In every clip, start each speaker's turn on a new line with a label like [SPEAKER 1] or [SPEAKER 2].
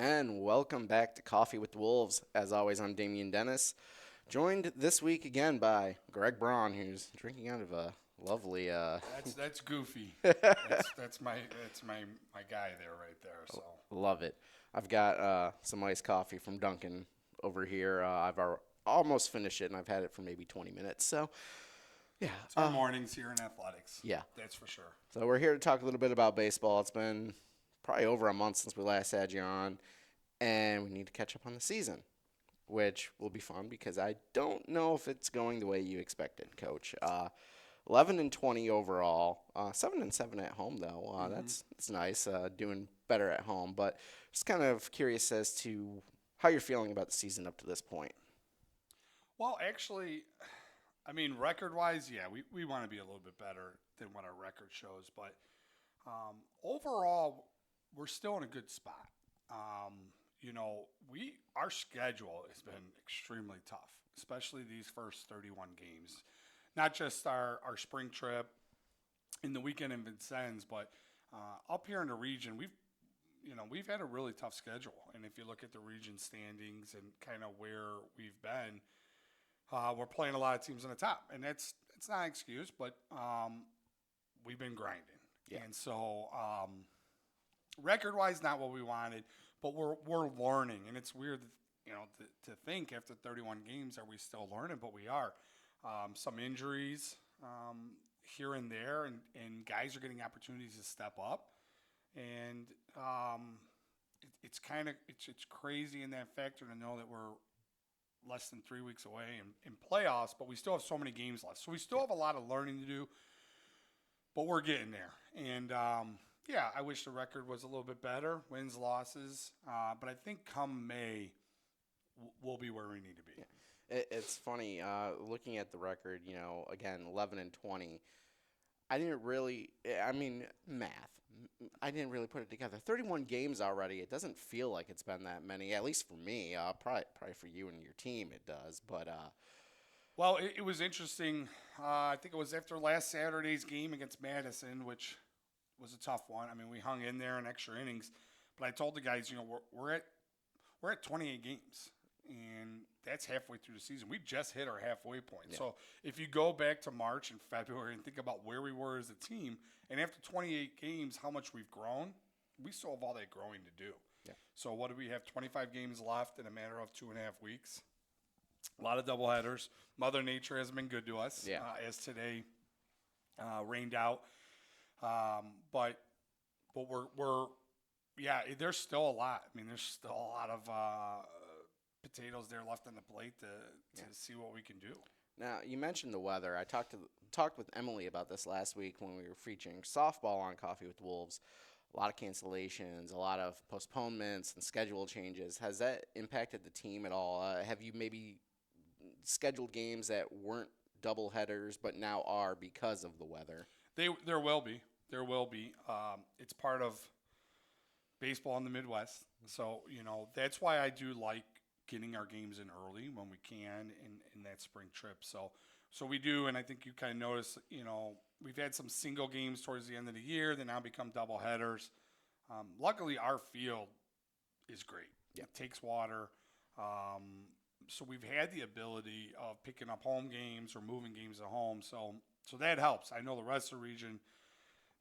[SPEAKER 1] And welcome back to Coffee with the Wolves. As always, I'm Damian Dennis, joined this week again by Gregg Braun, who's drinking out of a lovely.
[SPEAKER 2] That's goofy. That's my guy there right there. So
[SPEAKER 1] Love it. I've got some iced coffee from Dunkin' over here. Almost finished it, and I've had it for maybe 20 minutes. So yeah,
[SPEAKER 2] it's our mornings here in athletics.
[SPEAKER 1] yeah.
[SPEAKER 2] That's for sure.
[SPEAKER 1] So we're here to talk a little bit about baseball. It's been probably over a month since we last had you on, and we need to catch up on the season, which will be fun because I don't know if it's going the way you expected, Coach. 11-20 overall, 7-7 at home though. That's nice. Doing better at home, but just kind of curious as to how you're feeling about the season up to this point.
[SPEAKER 2] Well, actually, I mean, record-wise, yeah, we want to be a little bit better than what our record shows, but overall, we're still in a good spot. Um, our schedule has been extremely tough, especially these first 31 games. Not just our spring trip in the weekend in Vincennes, but up here in the region, we've had a really tough schedule. And if you look at the region standings and kind of where we've been, we're playing a lot of teams in the top, and it's not an excuse, but we've been grinding.
[SPEAKER 1] Yeah.
[SPEAKER 2] And so record-wise, not what we wanted, but we're learning, and it's weird, to think after 31 games are we still learning, but we are. Some injuries here and there, and guys are getting opportunities to step up, and it's kind of it's crazy in that factor to know that we're less than 3 weeks away in playoffs, but we still have so many games left, so we still have a lot of learning to do, but we're getting there, and yeah, I wish the record was a little bit better, wins, losses, but I think come May, we'll be where we need to be.
[SPEAKER 1] Yeah. It's funny looking at the record. Again, 11-20. I didn't really. I mean, math. I didn't really put it together. 31 games already. It doesn't feel like it's been that many. At least for me. Probably for you and your team, it does. But
[SPEAKER 2] Well, it was interesting. I think it was after last Saturday's game against Madison, which was a tough one. I mean, we hung in there in extra innings, but I told the guys, we're at 28 games, and that's halfway through the season. We just hit our halfway point.
[SPEAKER 1] yeah,
[SPEAKER 2] So if you go back to March and February and think about where we were as a team, and after 28 games, how much we've grown, we still have all that growing to do.
[SPEAKER 1] yeah,
[SPEAKER 2] So what do we have? 25 games left in a matter of 2.5 weeks. A lot of doubleheaders. Mother Nature has been good to us,
[SPEAKER 1] yeah.
[SPEAKER 2] as today rained out. But we're yeah, there's still a lot. I mean, there's still a lot of potatoes there left on the plate to
[SPEAKER 1] Yeah.
[SPEAKER 2] see what we can do.
[SPEAKER 1] Now you mentioned the weather. I talked with Emily about this last week when we were featuring softball on Coffee with Wolves. A lot of cancellations, a lot of postponements and schedule changes. Has that impacted the team at all? Have you maybe scheduled games that weren't double headers but now are because of the weather?
[SPEAKER 2] There will be. There will be. It's part of baseball in the Midwest. So, that's why I do like getting our games in early when we can in that spring trip. So we do, and I think you kind of notice, we've had some single games towards the end of the year that now become double headers. Luckily, our field is great.
[SPEAKER 1] Yeah.
[SPEAKER 2] It takes water. So we've had the ability of picking up home games or moving games at home. So that helps. I know the rest of the region,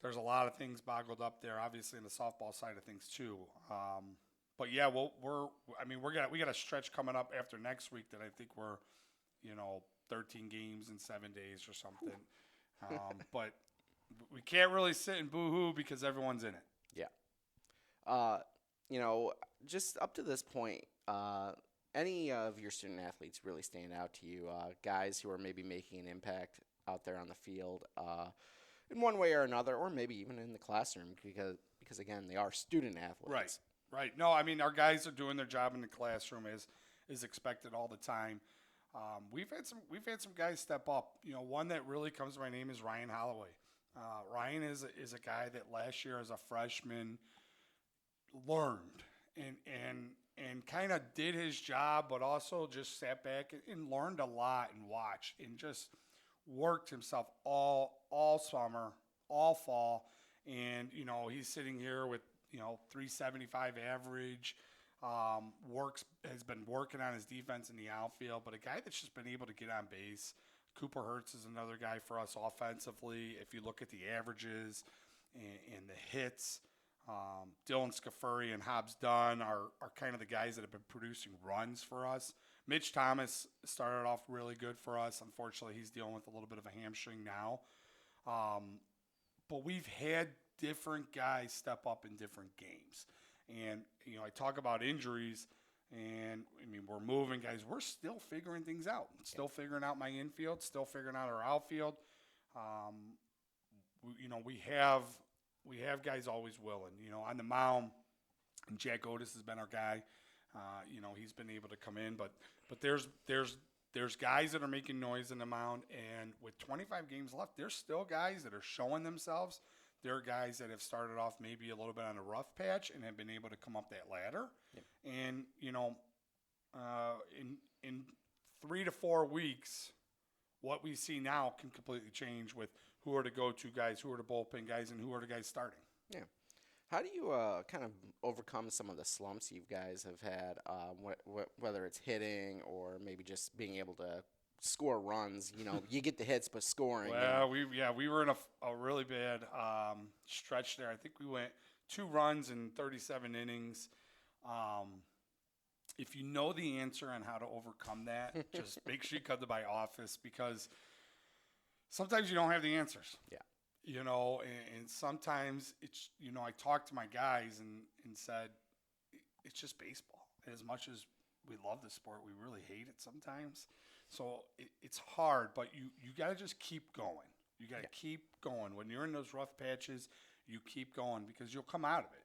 [SPEAKER 2] there's a lot of things boggled up there, obviously in the softball side of things too. But yeah, we got a stretch coming up after next week that I think we're, 13 games in 7 days or something. But we can't really sit and boo-hoo because everyone's in it.
[SPEAKER 1] Yeah. Uh, just up to this point, any of your student athletes really stand out to you? Guys who are maybe making an impact out there on the field in one way or another, or maybe even in the classroom because again, they are student athletes.
[SPEAKER 2] Right. No, I mean, our guys are doing their job in the classroom as is expected all the time. We've had some guys step up. One that really comes to my name is Ryan Holloway. Ryan is a guy that last year as a freshman learned and kind of did his job, but also just sat back and learned a lot and watched and just worked himself all summer, all fall, and he's sitting here with 375 average, has been working on his defense in the outfield, but a guy that's just been able to get on base. Cooper Hurts is another guy for us offensively. If you look at the averages and the hits, Dylan Scafuri and Hobbs Dunn are kind of the guys that have been producing runs for us. Mitch Thomas started off really good for us. Unfortunately, he's dealing with a little bit of a hamstring now. But we've had different guys step up in different games. And, I talk about injuries, and, we're moving guys. We're still figuring things out. Still figuring out my infield, still figuring out our outfield. We have guys always willing. On the mound, and Jack Otis has been our guy. He's been able to come in, but there's guys that are making noise in the mound, and with 25 games left, there's still guys that are showing themselves. There are guys that have started off maybe a little bit on a rough patch and have been able to come up that ladder. Yep. And in 3 to 4 weeks, what we see now can completely change with who are the go-to guys, who are the bullpen guys, and who are the guys starting.
[SPEAKER 1] Yeah. How do you kind of overcome some of the slumps you guys have had, whether it's hitting or maybe just being able to score runs? You get the hits, but scoring.
[SPEAKER 2] Well, we were in a really bad stretch there. I think we went 2 runs in 37 innings. If you know the answer on how to overcome that, just make sure you come to my office, because sometimes you don't have the answers.
[SPEAKER 1] Yeah.
[SPEAKER 2] And sometimes it's, I talked to my guys and said, it's just baseball. As much as we love the sport, we really hate it sometimes. So it's hard, but you got to just keep going. You got to keep going. When you're in those rough patches, you keep going, because you'll come out of it.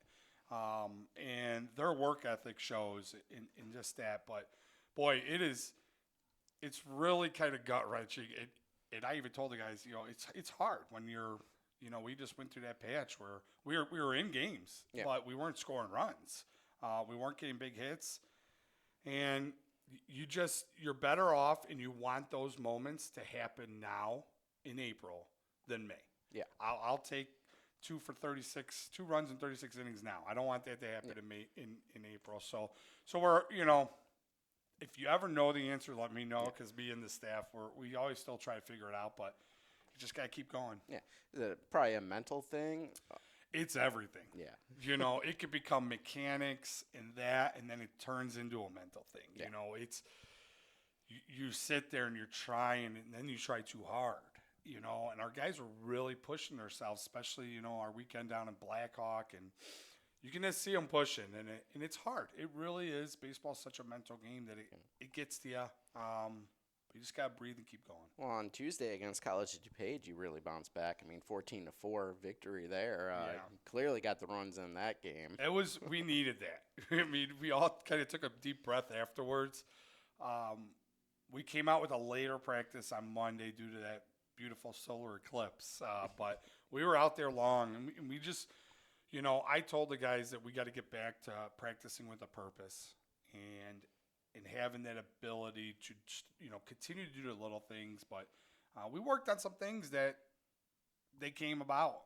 [SPEAKER 2] And their work ethic shows in just that. But, boy, it's really kind of gut-wrenching. And I even told the guys, it's hard when you're, we just went through that patch where we were in games, but we weren't scoring runs. We weren't getting big hits. And you're better off, and you want those moments to happen now in April than May. Yeah. I'll take 2 runs in 36 innings now. I don't want that to happen in May, in April. So we're, if you ever know the answer, let me know, because me and the staff, we always still try to figure it out, but you just got to keep going. Yeah.
[SPEAKER 1] Is it probably a mental thing?
[SPEAKER 2] It's everything. Yeah. It could become mechanics and then it turns into a mental thing. Yeah. It's you sit there and you're trying, and then you try too hard. And our guys were really pushing themselves, especially, our weekend down in Blackhawk, and you can just see them pushing, and it's hard. It really is. Baseball's such a mental game that it gets to you. You just got to breathe and keep going.
[SPEAKER 1] Well, on Tuesday against College of DuPage, you really bounced back. 14-4 victory there. Clearly got the runs in that game.
[SPEAKER 2] We needed that. We all kind of took a deep breath afterwards. We came out with a later practice on Monday due to that beautiful solar eclipse. But we were out there long, and we just, I told the guys that we got to get back to practicing with a purpose and having that ability to, continue to do the little things. But we worked on some things that they came about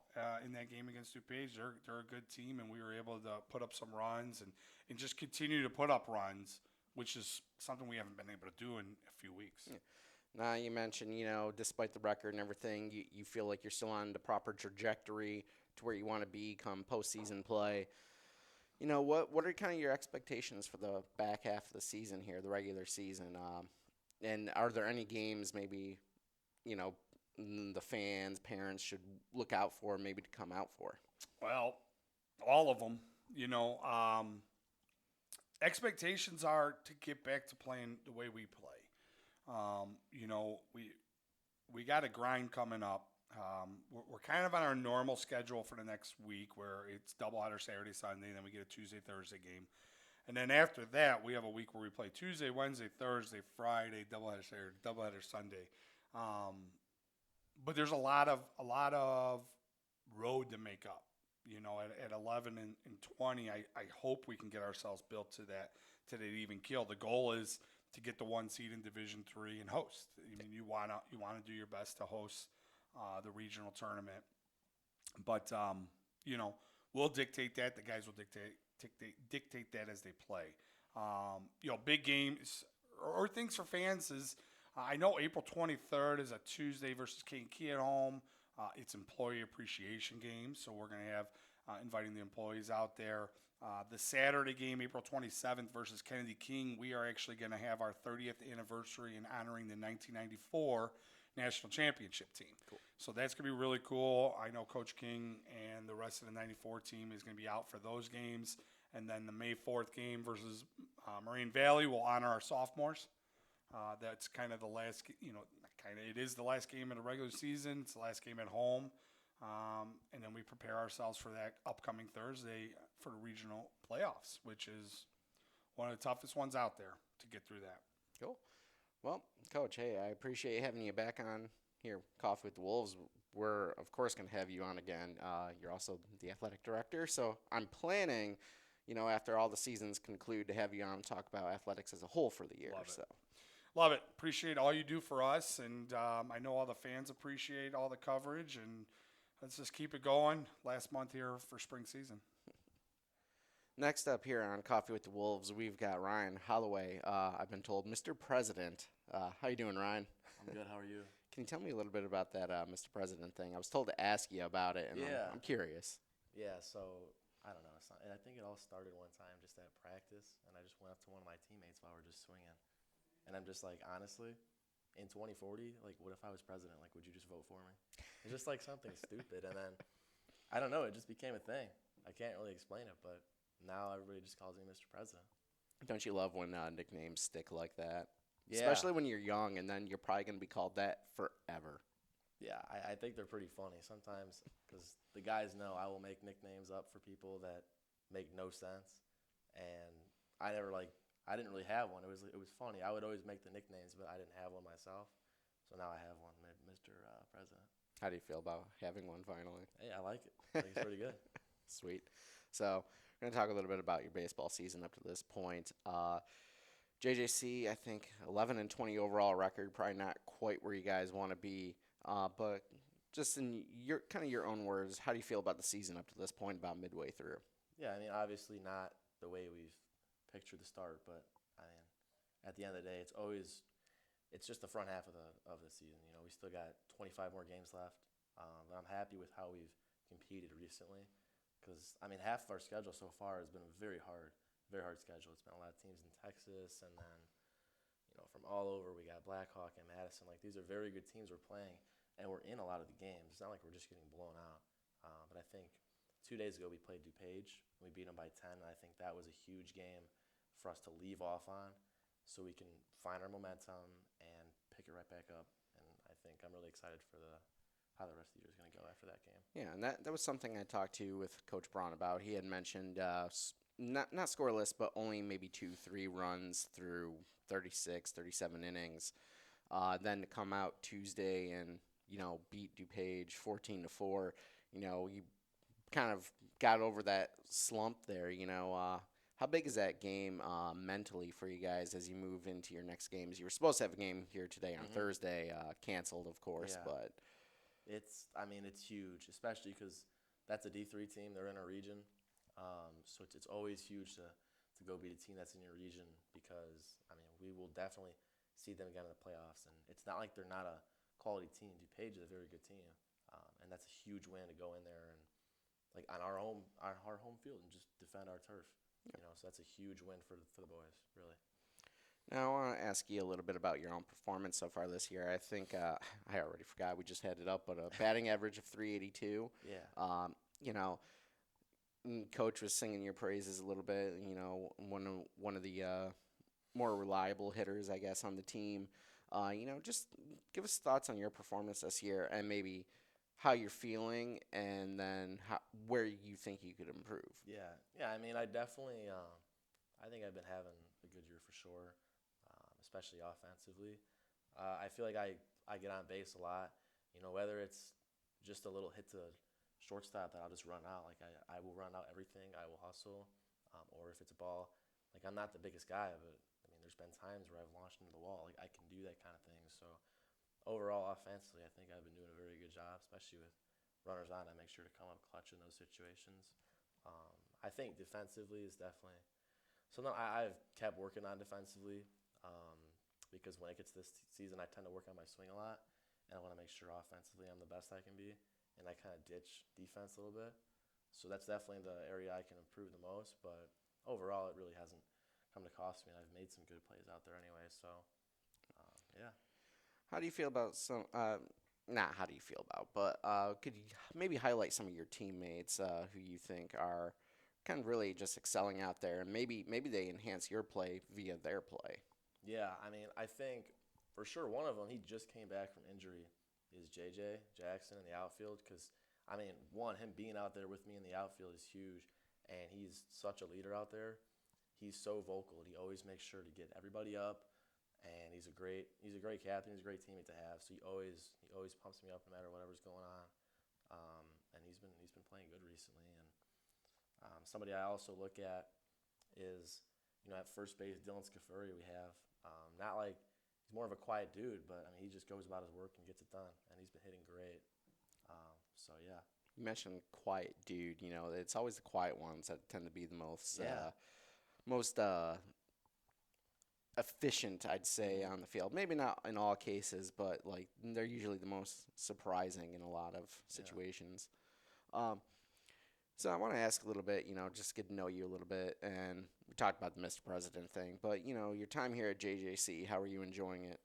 [SPEAKER 2] in that game against DuPage. They're a good team, and we were able to put up some runs and just continue to put up runs, which is something we haven't been able to do in a few weeks.
[SPEAKER 1] Yeah. Now, you mentioned, despite the record and everything, you feel like you're still on the proper trajectory to where you want to be come postseason play. What are kind of your expectations for the back half of the season here, the regular season? And are there any games maybe, the fans, parents should look out for, maybe to come out for?
[SPEAKER 2] Well, all of them. Expectations are to get back to playing the way we play. We got a grind coming up. We're kind of on our normal schedule for the next week, where it's doubleheader Saturday, Sunday, then we get a Tuesday, Thursday game. And then after that, we have a week where we play Tuesday, Wednesday, Thursday, Friday, doubleheader Saturday, doubleheader Sunday. But there's a lot of road to make up. At 11 and 20, I hope we can get ourselves built to that even keel. The goal is to get the 1 seed in Division III and host. You want to do your best to host the regional tournament. But, we'll dictate that. The guys will dictate dictate that as they play. Big games or things for fans is I know April 23rd is a Tuesday versus Kankakee at home. It's employee appreciation game, so we're going to have inviting the employees out there. The Saturday game, April 27th versus Kennedy King, we are actually going to have our 30th anniversary in honoring the 1994 national championship team.
[SPEAKER 1] Cool.
[SPEAKER 2] So that's going to be really cool. I know Coach King and the rest of the 94 team is going to be out for those games. And then the May 4th game versus Moraine Valley will honor our sophomores. That's kind of the last, it is the last game in the regular season. It's the last game at home. And then we prepare ourselves for that upcoming Thursday for the regional playoffs, which is one of the toughest ones out there to get through that.
[SPEAKER 1] Cool. Well, Coach, hey, I appreciate having you back on here, Coffee with the Wolves. We're, of course, going to have you on again. You're also the athletic director, so I'm planning, after all the seasons conclude, to have you on talk about athletics as a whole for the year.
[SPEAKER 2] Love it. Appreciate all you do for us, and I know all the fans appreciate all the coverage, and let's just keep it going. Last month here for spring season.
[SPEAKER 1] Next up here on Coffee with the Wolves, we've got Ryan Holloway. I've been told Mr. President. How you doing, Ryan?
[SPEAKER 3] I'm good. How are you?
[SPEAKER 1] Can you tell me a little bit about that Mr. President thing? I was told to ask you about it, and
[SPEAKER 3] Yeah.
[SPEAKER 1] I'm curious.
[SPEAKER 3] Yeah, so I don't know. I think it all started one time just at practice, and I just went up to one of my teammates while we were just swinging. And I'm just like, honestly, in 2040, like, what if I was president? Like, would you just vote for me? It's just like something stupid. And then, I don't know, it just became a thing. I can't really explain it, but now everybody just calls me Mr. President.
[SPEAKER 1] Don't you love when nicknames stick like that?
[SPEAKER 3] Yeah.
[SPEAKER 1] Especially when you're young, and then you're probably going to be called that forever.
[SPEAKER 3] Yeah, I think they're pretty funny sometimes because the guys know I will make nicknames up for people that make no sense. And I didn't really have one. It was funny. I would always make the nicknames, but I didn't have one myself. So now I have one, Mr. President.
[SPEAKER 1] How do you feel about having one finally?
[SPEAKER 3] Hey, I like it. I think it's pretty good.
[SPEAKER 1] Sweet. So we're going to talk a little bit about your baseball season up to this point. JJC, I think 11-20 overall record, probably not quite where you guys want to be. But just in your own words, how do you feel about the season up to this point, about midway through?
[SPEAKER 3] Yeah, I mean, obviously not the way we've pictured the start, but I mean, at the end of the day, it's just the front half of the season. We still got 25 more games left. But I'm happy with how we've competed recently, because I mean, half of our schedule so far has been a very hard schedule. It's been a lot of teams in Texas, and then from all over. We got Blackhawk and Madison. Like, these are very good teams we're playing, and we're in a lot of the games. It's not like we're just getting blown out. But I think 2 days ago we played DuPage, and we beat them by 10. And I think that was a huge game for us to leave off on, so we can find our momentum and pick it right back up. And I think I'm really excited for how the rest of the year is going to go after that game.
[SPEAKER 1] Yeah, and that was something I talked to with Coach Braun about. He had mentioned not scoreless, but only maybe 2-3 runs through 36, 37 innings. Then to come out Tuesday and beat DuPage 14-4. You kind of got over that slump there. How big is that game mentally for you guys as you move into your next games? You were supposed to have a game here today on Thursday, canceled, of course,
[SPEAKER 3] Yeah.
[SPEAKER 1] but
[SPEAKER 3] It's huge, especially because that's a D3 team. They're in our region. So it's always huge to go beat a team that's in your region, because, I mean, we will definitely see them again in the playoffs. And it's not like they're not a quality team. DuPage is a very good team. And that's a huge win to go in there and, like, on our home field and just defend our turf. So that's a huge win for the boys, really.
[SPEAKER 1] now I want to ask you a little bit about your own performance so far this year. I think I already forgot. We just had it up, but a batting average of 382.
[SPEAKER 3] Yeah.
[SPEAKER 1] Coach was singing your praises a little bit. One of the more reliable hitters, I guess, on the team. Just give us thoughts on your performance this year, and maybe how you're feeling, and then where you think you could improve.
[SPEAKER 3] Yeah. I mean, I definitely, I think I've been having a good year for sure, especially offensively. I feel like I get on base a lot. Whether it's just a little hit to shortstop that I'll just run out. Like, I will run out everything. I will hustle. Or if it's a ball, like, I'm not the biggest guy, but I mean, there's been times where I've launched into the wall. Like, I can do that kind of thing. So overall, offensively, I think I've been doing a very good job, especially with runners on. I make sure to come up clutch in those situations. I think defensively is definitely something I've kept working on defensively because when it gets this season, I tend to work on my swing a lot, and I want to make sure offensively I'm the best I can be, and I kind of ditch defense a little bit. So that's definitely the area I can improve the most. But overall, it really hasn't come to cost me, and I've made some good plays out there anyway. So yeah.
[SPEAKER 1] How do you feel about some? Not how do you feel about, but could you maybe highlight some of your teammates who you think are kind of really just excelling out there, and maybe they enhance your play via their play.
[SPEAKER 3] Yeah, I mean, I think for sure one of them, he just came back from injury, is JJ Jackson in the outfield. Because, I mean, one, him being out there with me in the outfield is huge, and he's such a leader out there. He's so vocal. He always makes sure to get everybody up, and he's a great captain. He's a great teammate to have. So he always pumps me up no matter whatever's going on. And he's been playing good recently. And somebody I also look at is, at first base, Dylan Scafuri we have. Not like he's more of a quiet dude, but I mean he just goes about his work and gets it done, and he's been hitting great. So yeah,
[SPEAKER 1] You mentioned quiet dude. It's always the quiet ones that tend to be the most efficient, I'd say, on the field. Maybe not in all cases, but like they're usually the most surprising in a lot of situations. Um, So I want to ask a little bit, just get to know you a little bit, and we talked about the Mr. President thing, but your time here at JJC, how are you enjoying it?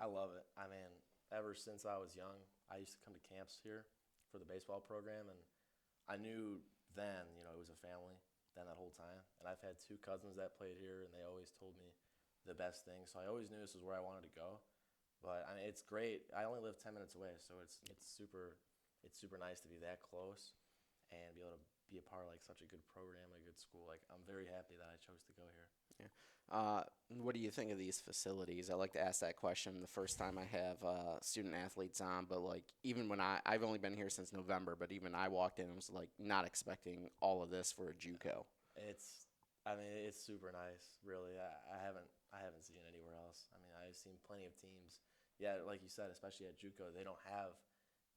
[SPEAKER 3] I love it. I mean, ever since I was young, I used to come to camps here for the baseball program, and I knew then, it was a family then that whole time. And I've had two cousins that played here, and they always told me the best things. So I always knew this was where I wanted to go. But I mean, it's great. I only live 10 minutes away, so it's super nice to be that close and be able to be a part of like such a good program, a good school. Like I'm very happy that I chose to go here.
[SPEAKER 1] Yeah. What do you think of these facilities? I like to ask that question the first time I have student athletes on, but like even when I've only been here since November, but even I walked in, I was like not expecting all of this for a JUCO.
[SPEAKER 3] It's super nice, really. I haven't seen it anywhere else. I mean, I've seen plenty of teams. Yeah, like you said, especially at JUCO, they don't have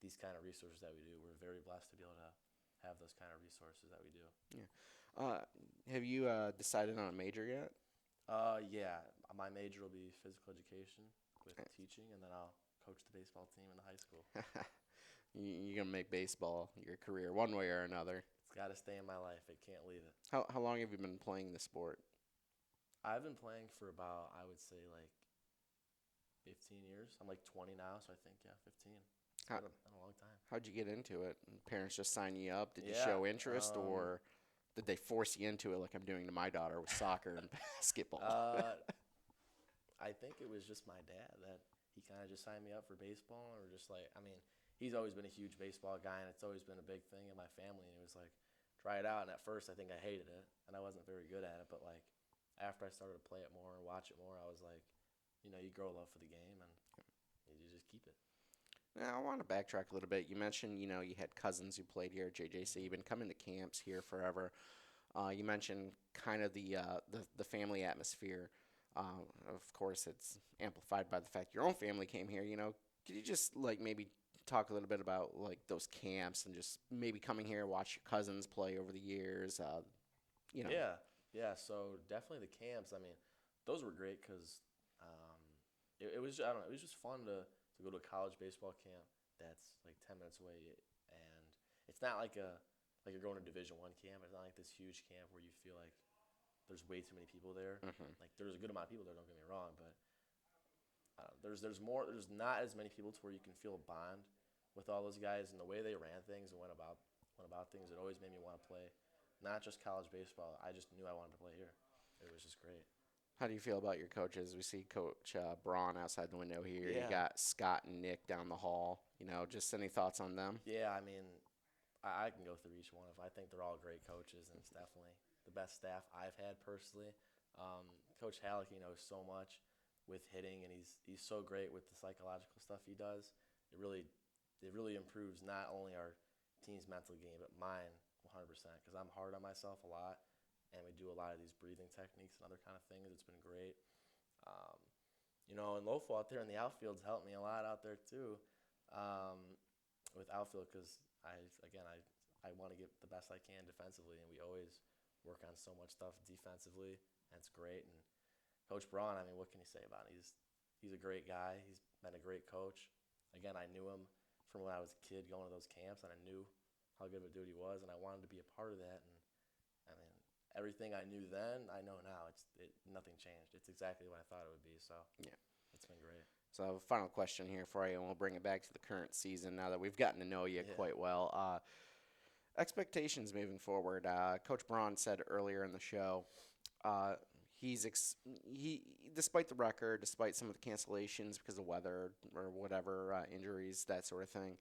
[SPEAKER 3] these kind of resources that we do. We're very blessed to be able to have those kind of resources that we do.
[SPEAKER 1] Yeah. Have you decided on a major yet?
[SPEAKER 3] Yeah, my major will be physical education with teaching, and then I'll coach the baseball team in the high school.
[SPEAKER 1] You're gonna make baseball your career one way or another.
[SPEAKER 3] It's got to stay in my life. It can't leave it.
[SPEAKER 1] How long have you been playing the sport?
[SPEAKER 3] I've been playing for about, I would say, like 15 years. I'm like 20 now, so I think, yeah, 15. It's
[SPEAKER 1] How,
[SPEAKER 3] been a long time.
[SPEAKER 1] how'd you get into it? Parents just sign you up? Did you
[SPEAKER 3] Yeah,
[SPEAKER 1] show interest, or did they force you into it like I'm doing to my daughter with soccer and basketball?
[SPEAKER 3] I think it was just my dad that he kind of just signed me up for baseball, or just like, I mean, he's always been a huge baseball guy, and it's always been a big thing in my family. And it was like, try it out. And at first, I think I hated it, and I wasn't very good at it. But like, after I started to play it more and watch it more, I was like, you grow a love for the game, and you just keep it.
[SPEAKER 1] Now, I want to backtrack a little bit. You mentioned, you had cousins who played here at JJC. You've been coming to camps here forever. You mentioned kind of the family atmosphere. Of course, it's amplified by the fact your own family came here. Could you just like maybe talk a little bit about like those camps and just maybe coming here, watch your cousins play over the years?
[SPEAKER 3] Yeah. So definitely the camps. I mean, those were great because it was, I don't know, it was just fun to go to a college baseball camp that's like 10 minutes away, and it's not like you're going to Division I camp. It's not like this huge camp where you feel like there's way too many people there.
[SPEAKER 1] Mm-hmm.
[SPEAKER 3] Like there's a good amount of people there. Don't get me wrong, but there's more. There's not as many people to where you can feel a bond with all those guys, and the way they ran things and went about things. It always made me want to play, not just college baseball. I just knew I wanted to play here. It was just great.
[SPEAKER 1] How do you feel about your coaches? We see Coach Braun outside the window here.
[SPEAKER 3] Yeah.
[SPEAKER 1] You got Scott and Nick down the hall. Just any thoughts on them?
[SPEAKER 3] Yeah, I mean, I can go through each one of them. I think they're all great coaches, and it's definitely the best staff I've had personally. Coach Halleck, knows so much with hitting, and he's so great with the psychological stuff he does. It really improves not only our team's mental game, but mine 100%, because I'm hard on myself a lot, and we do a lot of these breathing techniques and other kind of things. It's been great. And Lofo out there in the outfield's helped me a lot out there too, with outfield, because I want to get the best I can defensively, and we always work on so much stuff defensively, and it's great. And Coach Braun, I mean, what can you say about it? He's a great guy. He's been a great coach. Again, I knew him from when I was a kid going to those camps, and I knew how good of a dude he was, and I wanted to be a part of that. And I mean, everything I knew then, I know now. Nothing changed. It's exactly what I thought it would be. So
[SPEAKER 1] Yeah.
[SPEAKER 3] it's been great.
[SPEAKER 1] So, final question here for you, and we'll bring it back to the current season now that we've gotten to know you
[SPEAKER 3] Yeah.
[SPEAKER 1] quite well. Expectations moving forward. Coach Braun said earlier in the show, he despite the record, despite some of the cancellations because of weather or whatever, injuries, that sort of thing,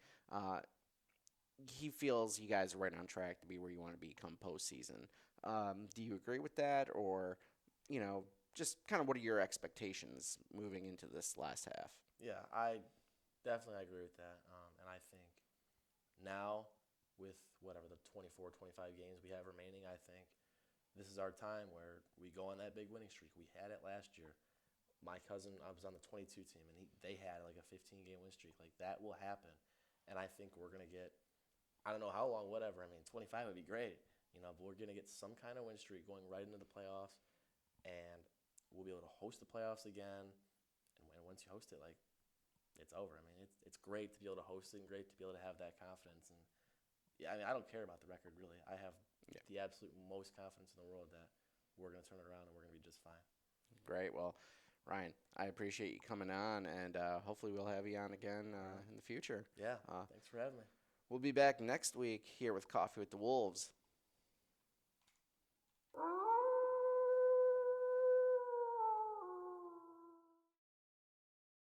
[SPEAKER 1] he feels you guys are right on track to be where you want to be come postseason. Do you agree with that, or just kind of what are your expectations moving into this last half?
[SPEAKER 3] Yeah, I definitely agree with that. And I think now, with whatever the 24, 25 games we have remaining, I think this is our time where we go on that big winning streak. We had it last year. My cousin, I was on the 22 team, and they had like a 15-game win streak. Like, that will happen. And I think we're going to get, I don't know how long, whatever. I mean, 25 would be great, but we're going to get some kind of win streak going right into the playoffs. And we'll be able to host the playoffs again. And once you host it, like, it's over. I mean, it's great to be able to host it and great to be able to have that confidence. And yeah, I mean, I don't care about the record, really. I have the absolute most confidence in the world that we're going to turn it around and we're going to be just fine.
[SPEAKER 1] Great. Well, Ryan, I appreciate you coming on, and hopefully we'll have you on again in the future.
[SPEAKER 3] Yeah, thanks for having me.
[SPEAKER 1] We'll be back next week here with Coffee with the Wolves.